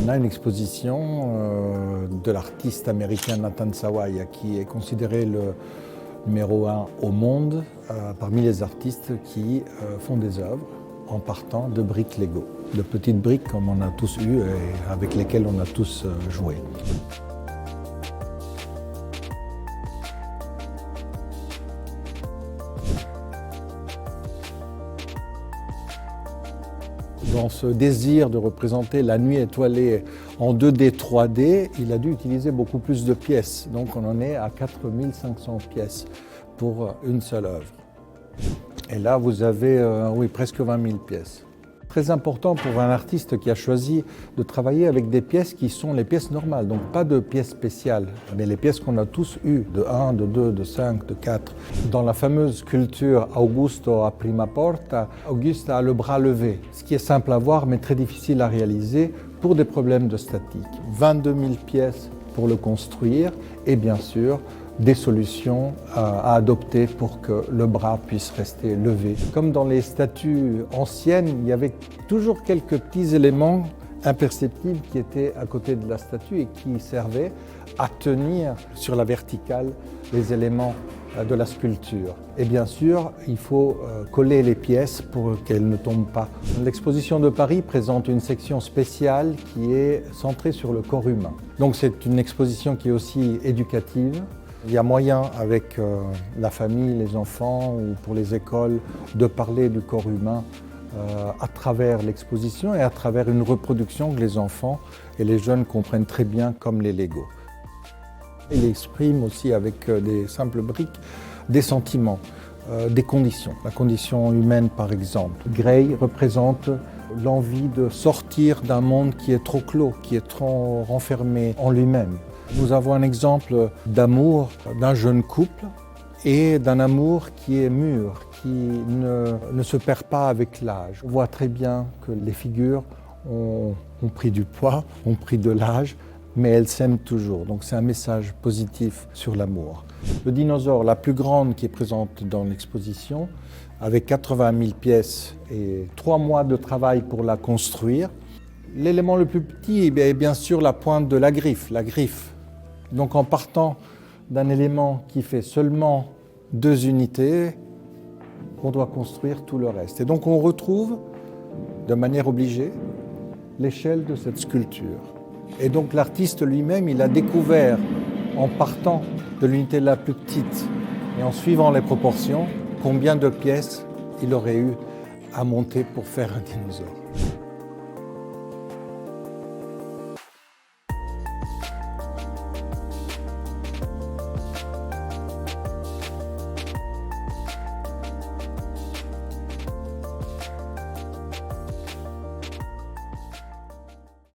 On a une exposition de l'artiste américain Nathan Sawaya qui est considéré le numéro 1 au monde parmi les artistes qui font des œuvres en partant de briques Lego, de petites briques comme on a tous eu et avec lesquelles on a tous joué. Dans ce désir de représenter la nuit étoilée en 2D, 3D, il a dû utiliser beaucoup plus de pièces. Donc on en est à 4500 pièces pour une seule œuvre. Et là, vous avez presque 20 000 pièces. Très important pour un artiste qui a choisi de travailler avec des pièces qui sont les pièces normales, donc pas de pièces spéciales, mais les pièces qu'on a tous eues, de 1, de 2, de 5, de 4. Dans la fameuse sculpture Augusto a prima porta, Auguste a le bras levé, ce qui est simple à voir mais très difficile à réaliser pour des problèmes de statique. 22 000 pièces pour le construire et bien sûr, des solutions à adopter pour que le bras puisse rester levé. Comme dans les statues anciennes, il y avait toujours quelques petits éléments imperceptibles qui étaient à côté de la statue et qui servaient à tenir sur la verticale les éléments de la sculpture. Et bien sûr, il faut coller les pièces pour qu'elles ne tombent pas. L'exposition de Paris présente une section spéciale qui est centrée sur le corps humain. Donc c'est une exposition qui est aussi éducative. Il y a moyen avec la famille, les enfants ou pour les écoles de parler du corps humain à travers l'exposition et à travers une reproduction que les enfants et les jeunes comprennent très bien comme les Lego. Il exprime aussi avec des simples briques des sentiments, des conditions. La condition humaine par exemple. Gray représente l'envie de sortir d'un monde qui est trop clos, qui est trop renfermé en lui-même. Nous avons un exemple d'amour d'un jeune couple et d'un amour qui est mûr, qui ne se perd pas avec l'âge. On voit très bien que les figures ont pris du poids, ont pris de l'âge, mais elles s'aiment toujours. Donc c'est un message positif sur l'amour. Le dinosaure, la plus grande qui est présente dans l'exposition, avec 80 000 pièces et 3 mois de travail pour la construire. L'élément le plus petit est bien sûr la pointe de la griffe, Donc en partant d'un élément qui fait seulement 2 unités, on doit construire tout le reste. Et donc on retrouve, de manière obligée, l'échelle de cette sculpture. Et donc l'artiste lui-même, il a découvert, en partant de l'unité la plus petite et en suivant les proportions, combien de pièces il aurait eu à monter pour faire un dinosaure.